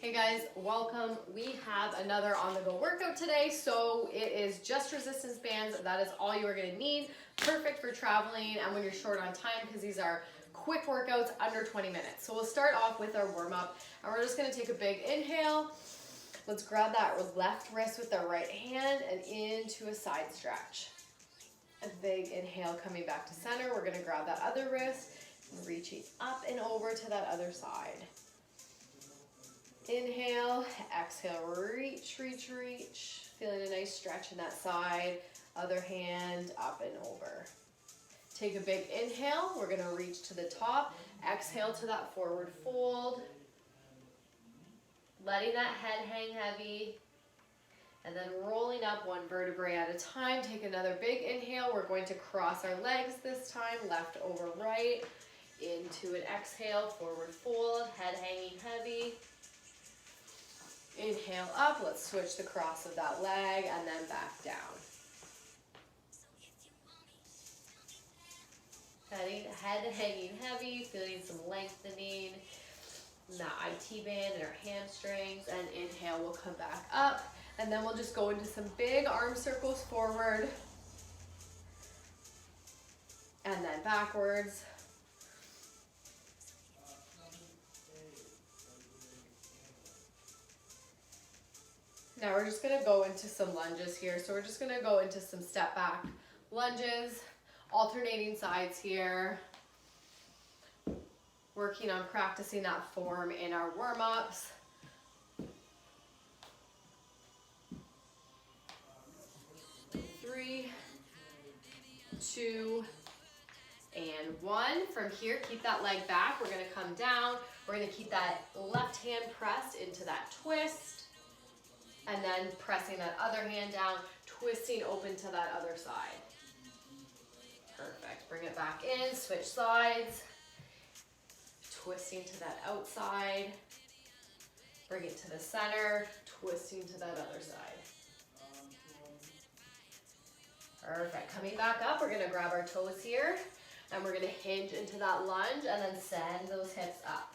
Hey guys, welcome. We have another on-the-go workout today. So it is just resistance bands. That is all you are going to need. Perfect for traveling and when you're short on time because these are quick workouts under 20 minutes. So we'll start off with our warm-up and we're just going to take a big inhale. Let's grab that left wrist with our right hand and into a side stretch. A big inhale coming back to center. We're going to grab that other wrist and reaching up and over to that other side. Inhale, exhale, reach, reach, reach. Feeling a nice stretch in that side. Other hand up and over. Take a big inhale. We're going to reach to the top. Exhale to that forward fold. Letting that head hang heavy. And then rolling up one vertebrae at a time. Take another big inhale. We're going to cross our legs this time. Left over right. Into an exhale, forward fold. Head hanging heavy. Inhale up, let's switch the cross of that leg and then back down. Head hanging heavy, feeling some lengthening in that IT band and our hamstrings. And inhale, we'll come back up. And then we'll just go into some big arm circles forward. And then backwards. Now we're just going to go into some lunges here. So we're just going to go into some step back lunges, alternating sides here. Working on practicing that form in our warm-ups. 3, 2, and 1. From here, keep that leg back. We're going to come down. We're going to keep that left hand pressed into that twist. And then pressing that other hand down, twisting open to that other side. Perfect. Bring it back in, switch sides. Twisting to that outside. Bring it to the center, twisting to that other side. Perfect. Coming back up, we're going to grab our toes here. And we're going to hinge into that lunge and then send those hips up.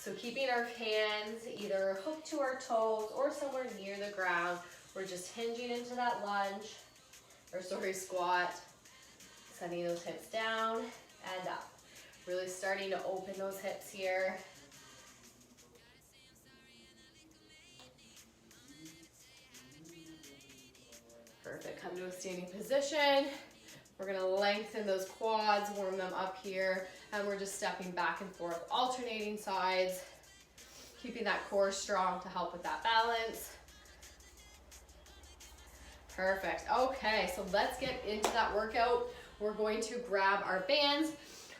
So keeping our hands either hooked to our toes or somewhere near the ground. We're just hinging into that lunge, squat. Sending those hips down and up. Really starting to open those hips here. Perfect, come to a standing position. We're gonna lengthen those quads, warm them up here, and we're just stepping back and forth, alternating sides, keeping that core strong to help with that balance. Perfect, okay, so let's get into that workout. We're going to grab our bands.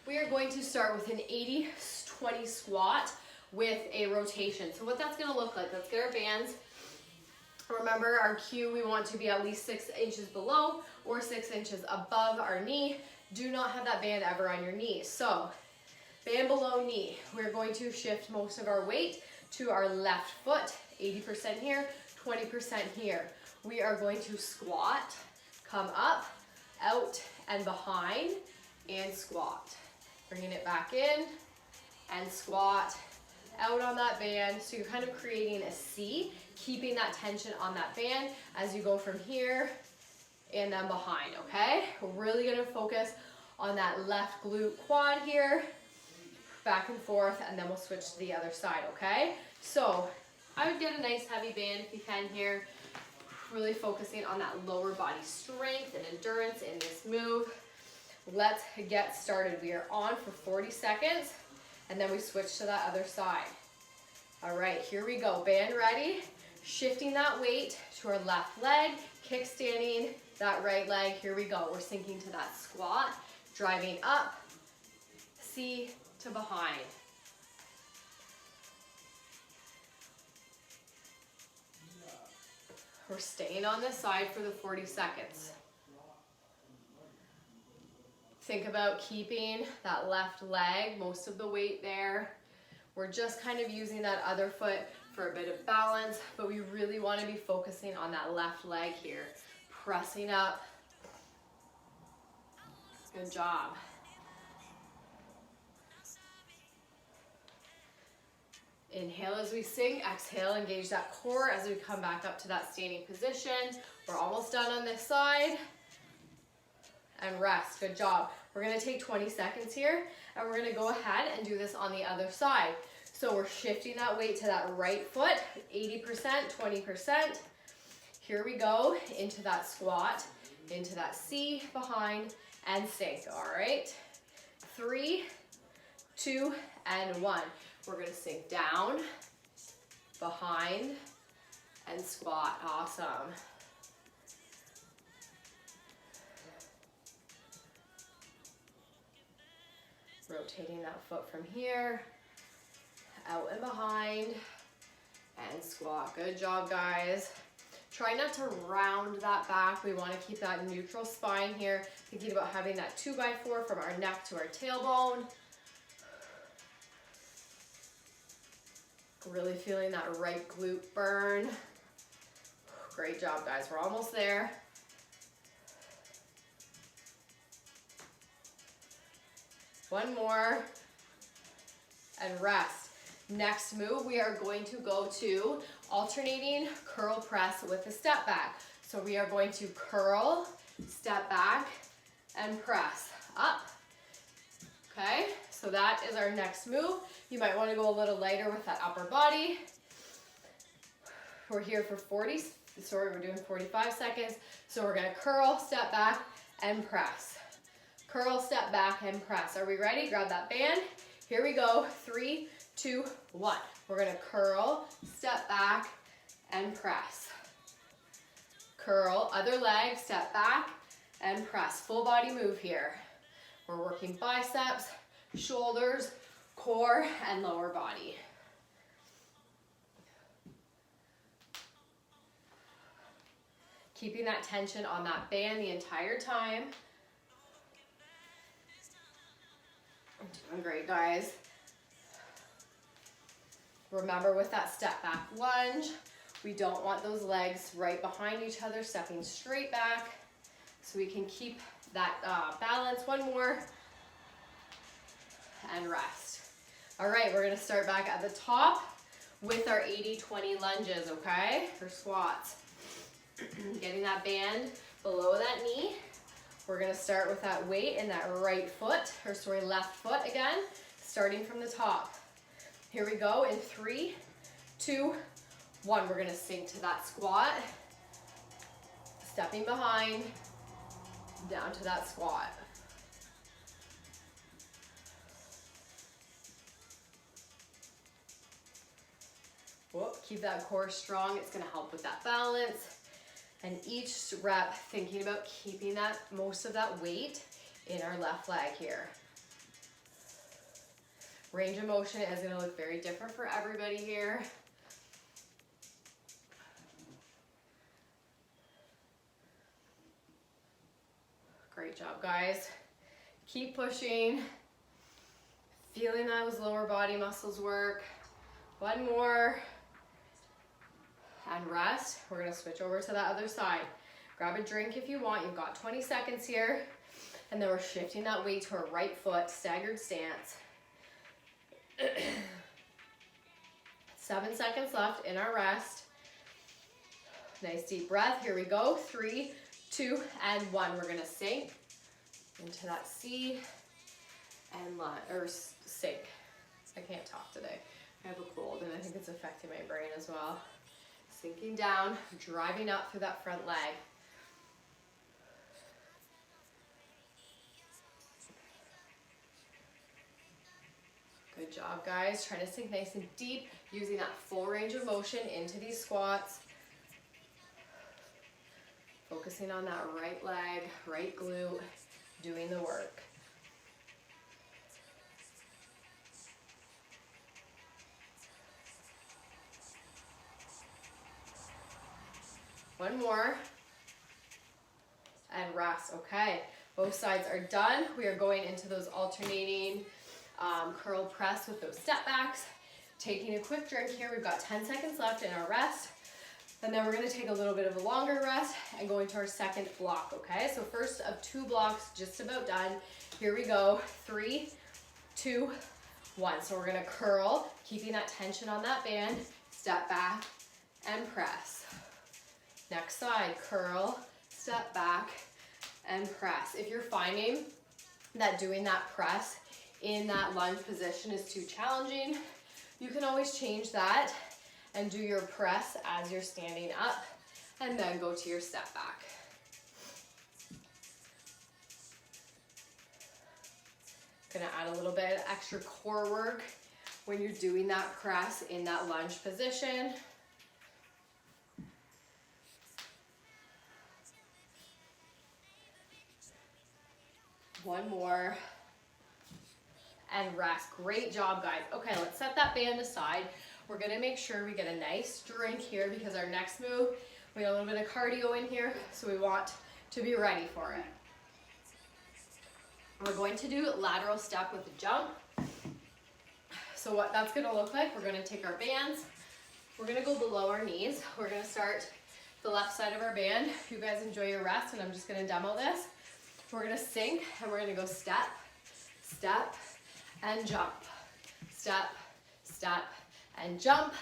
We are going to start with an 80-20 squat with a rotation. So what that's gonna look like, let's get our bands. Remember our cue, we want to be at least 6 inches below or 6 inches above our knee. Do not have that band ever on your knee. So band below knee, we're going to shift most of our weight to our left foot, 80% here, 20% here. We are going to squat, come up, out and behind, and squat. Bringing it back in and squat, out on that band. So you're kind of creating a C, keeping that tension on that band as you go from here and then behind, okay? We're really gonna focus on that left glute quad here, back and forth, and then we'll switch to the other side, okay? So I would get a nice heavy band if you can here, really focusing on that lower body strength and endurance in this move. Let's get started. We are on for 40 seconds, and then we switch to that other side. All right, here we go. Band ready. Shifting that weight to our left leg, kickstanding that right leg. Here we go. We're sinking to that squat, driving up, C to behind. We're staying on this side for the 40 seconds. Think about keeping that left leg, most of the weight there. We're just kind of using that other foot for a bit of balance, but we really want to be focusing on that left leg here. Pressing up. Good job. Inhale as we sink, exhale, engage that core as we come back up to that standing position. We're almost done on this side. And rest, good job. We're gonna take 20 seconds here, and we're gonna go ahead and do this on the other side. So we're shifting that weight to that right foot, 80%, 20%. Here we go, into that squat, into that C behind, and sink, all right? 3, 2, and 1. We're gonna sink down, behind, and squat, awesome. Rotating that foot from here, out and behind, and squat. Good job, guys. Try not to round that back. We want to keep that neutral spine here, thinking about having that 2x4 from our neck to our tailbone. Really feeling that right glute burn. Great job, guys. We're almost there. One more, and rest. Next move, we are going to go to alternating curl press with a step back. So we are going to curl, step back, and press up. Okay, so that is our next move. You might want to go a little lighter with that upper body. We're here for we're doing 45 seconds. So we're gonna curl, step back, and press. Curl, step back, and press. Are we ready? Grab that band. Here we go. 3, 2, 1. We're gonna curl, step back, and press. Curl, other leg, step back, and press. Full body move here. We're working biceps, shoulders, core, and lower body. Keeping that tension on that band the entire time. Doing great, guys. Remember, with that step back lunge, we don't want those legs right behind each other, stepping straight back, so we can keep that balance. One more, and rest. All right, we're gonna start back at the top with our 80-20 lunges, okay, for squats. Getting that band below that knee. We're gonna start with that weight in that right foot, left foot again, starting from the top. Here we go in 3, 2, 1. We're gonna sink to that squat, stepping behind, down to that squat. Whoop, keep that core strong. It's gonna help with that balance. And each rep, thinking about keeping that most of that weight in our left leg here. Range of motion is gonna look very different for everybody here. Great job, guys. Keep pushing. Feeling those lower body muscles work. One more. And rest. We're gonna switch over to that other side. Grab a drink if you want. You've got 20 seconds here. And then we're shifting that weight to our right foot, staggered stance. 7 seconds left in our rest. Nice deep breath. Here we go. 3, 2, and 1. We're gonna sink into that C and sink. I can't talk today. I have a cold and I think it's affecting my brain as well. Sinking down, driving up through that front leg. Good job, guys. Try to sink nice and deep, using that full range of motion into these squats. Focusing on that right leg, right glute, doing the work. One more, and rest. Okay, both sides are done. We are going into those alternating curl press with those step backs. Taking a quick drink here. We've got 10 seconds left in our rest. And then we're gonna take a little bit of a longer rest and go into our second block, okay? So first of 2 blocks, just about done. Here we go, 3, 2, 1. So we're gonna curl, keeping that tension on that band, step back and press. Next side, curl, step back and press. If you're finding that doing that press in that lunge position is too challenging, you can always change that and do your press as you're standing up and then go to your step back. Gonna add a little bit of extra core work when you're doing that press in that lunge position. One more. And rest. Great job, guys. Okay, let's set that band aside. We're gonna make sure we get a nice drink here because our next move, we got a little bit of cardio in here, so we want to be ready for it. We're going to do lateral step with a jump. So what that's gonna look like, we're gonna take our bands, we're gonna go below our knees. We're gonna start the left side of our band. You guys enjoy your rest, and I'm just gonna demo this. We're gonna sink, and we're gonna go step, step, and jump. Step, step, and jump.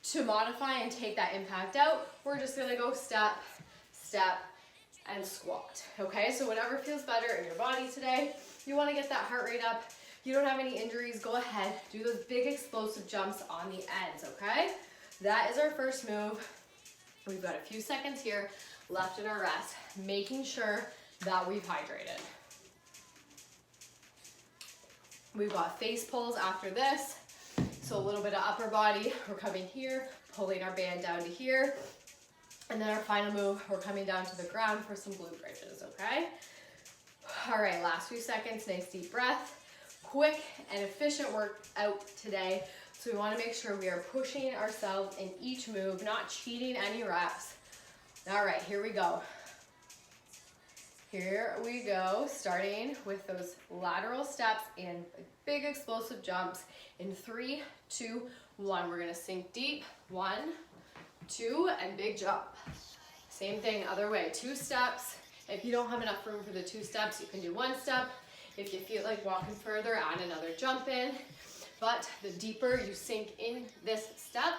To modify and take that impact out, we're just gonna go step, step, and squat. Okay, so whatever feels better in your body today. You wanna get that heart rate up. You don't have any injuries, go ahead. Do those big explosive jumps on the ends, okay? That is our first move. We've got a few seconds here left in our rest, making sure that we've hydrated. We've got face pulls after this. So a little bit of upper body, we're coming here, pulling our band down to here. And then our final move, we're coming down to the ground for some glute bridges, okay? All right, last few seconds, nice deep breath. Quick and efficient workout today. So we wanna make sure we are pushing ourselves in each move, not cheating any reps. All right, here we go. Here we go, starting with those lateral steps and big explosive jumps in 3, 2, 1. We're gonna sink deep, 1, 2, and big jump. Same thing, other way, 2 steps. If you don't have enough room for the 2 steps, you can do 1 step. If you feel like walking further, add another jump in. But the deeper you sink in this step,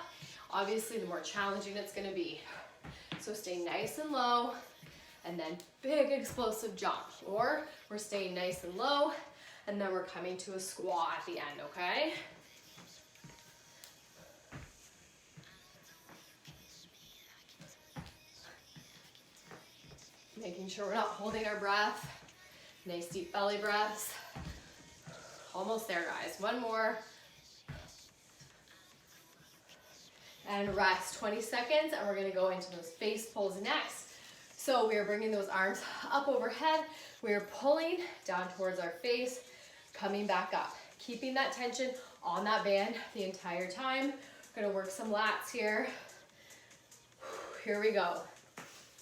obviously the more challenging it's gonna be. So stay nice and low, and then big explosive jump. Or we're staying nice and low, and then we're coming to a squat at the end, okay? Making sure we're not holding our breath. Nice deep belly breaths. Almost there, guys. One more. And rest 20 seconds, and we're gonna go into those face pulls next. So we are bringing those arms up overhead. We are pulling down towards our face, coming back up. Keeping that tension on that band the entire time. We're gonna work some lats here. Here we go.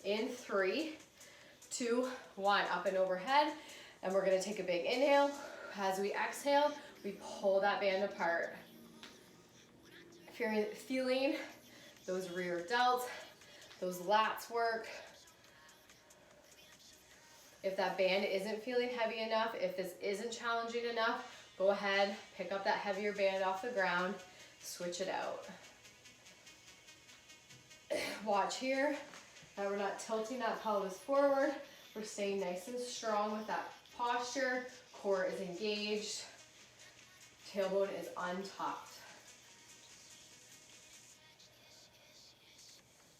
In 3, 2, 1, up and overhead. And we're gonna take a big inhale. As we exhale, we pull that band apart. If you're feeling those rear delts, those lats work. If that band isn't feeling heavy enough, if this isn't challenging enough, go ahead, pick up that heavier band off the ground, switch it out. Watch here, that we're not tilting that pelvis forward. We're staying nice and strong with that posture. Core is engaged. Tailbone is untucked.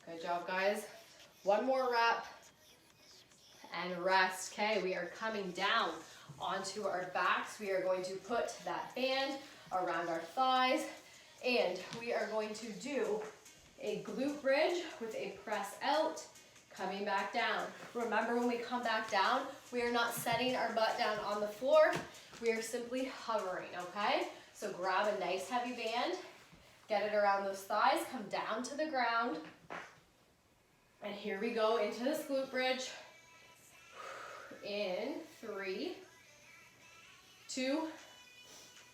Good job, guys. One more rep and rest. Okay, we are coming down onto our backs. We are going to put that band around our thighs, and we are going to do a glute bridge with a press out, coming back down. Remember, when we come back down, we are not setting our butt down on the floor. We are simply hovering, okay? So grab a nice heavy band, get it around those thighs, come down to the ground. And here we go into this glute bridge. In 3, 2,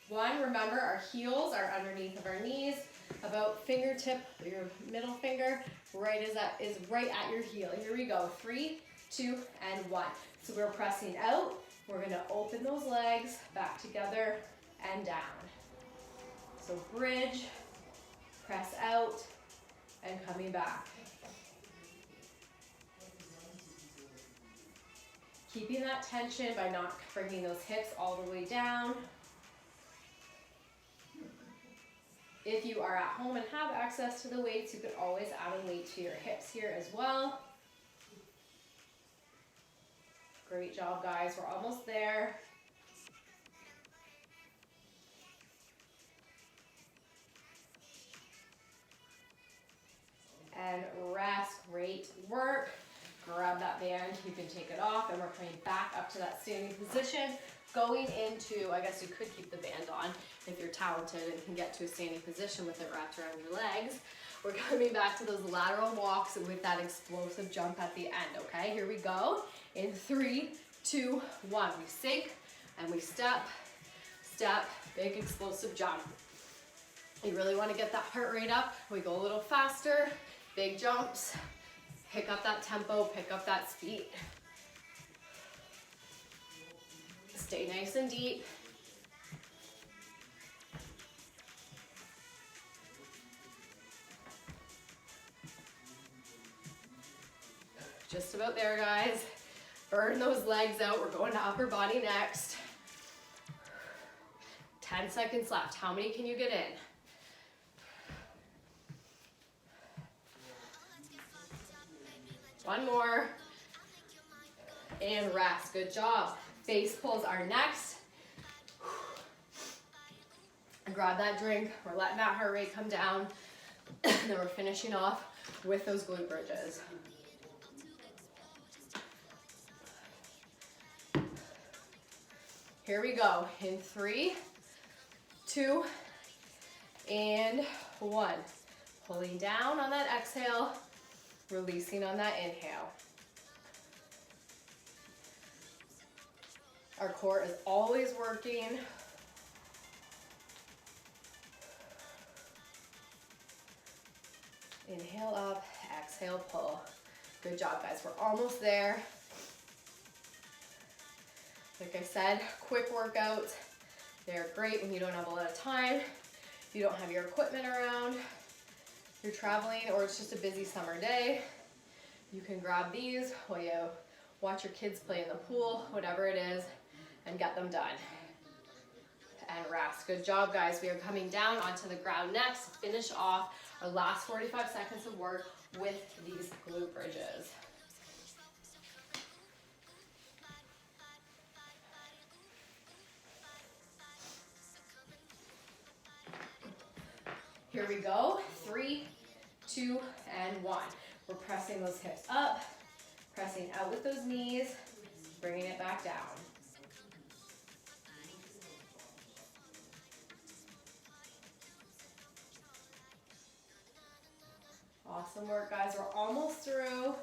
1. Remember, our heels are underneath of our knees, about fingertip, your middle finger, is right at your heel. Here we go. 3, 2, and 1. So we're pressing out. We're gonna open those legs back together and down. So bridge, press out, and coming back. Keeping that tension by not bringing those hips all the way down. If you are at home and have access to the weights, you could always add a weight to your hips here as well. Great job, guys. We're almost there. And rest. Great work. Grab that band. You can take it off, and we're coming back up to that standing position. Going into, I guess you could keep the band on if you're talented and can get to a standing position with it wrapped around your legs. We're coming back to those lateral walks with that explosive jump at the end, okay? Here we go. In 3, 2, 1. We sink and we step, step, big explosive jump. You really want to get that heart rate up. We go a little faster, big jumps. Pick up that tempo, pick up that speed. Stay nice and deep. Just about there, guys. Burn those legs out. We're going to upper body next. 10 seconds left. How many can you get in? One more. And rest. Good job. Face pulls are next. Grab that drink. We're letting that heart rate come down. And then we're finishing off with those glute bridges. Here we go. In 3, 2, and 1. Pulling down on that exhale. Releasing on that inhale. Our core is always working. Inhale up, exhale pull. Good job, guys. We're almost there. Like I said, quick workouts. They're great when you don't have a lot of time, you don't have your equipment around, you're traveling, or it's just a busy summer day. You can grab these while you watch your kids play in the pool, whatever it is, and get them done. And rest. Good job, guys. We are coming down onto the ground next to finish off our last 45 seconds of work with these glute bridges. Here we go. 3, 2, and 1. We're pressing those hips up, pressing out with those knees, bringing it back down. Awesome work, guys. We're almost through.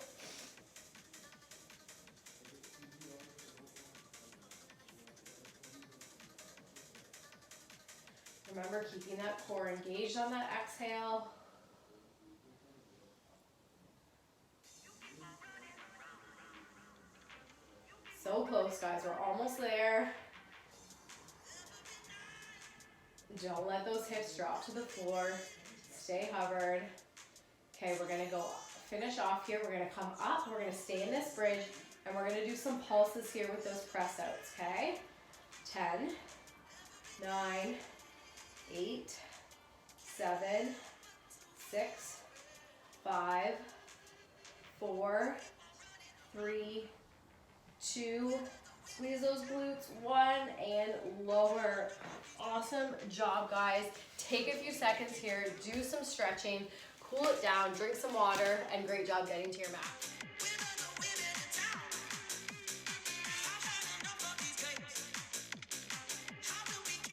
Remember, keeping that core engaged on that exhale. So close, guys. We're almost there. Don't let those hips drop to the floor. Stay hovered. Okay, we're gonna go finish off here. We're gonna come up. We're gonna stay in this bridge, and we're gonna do some pulses here with those press outs, okay? 10, 9, 8, 7, 6, 5, 4, 3, 2, squeeze those glutes, 1, and lower. Awesome job, guys. Take a few seconds here, do some stretching, cool it down, drink some water, and great job getting to your mat.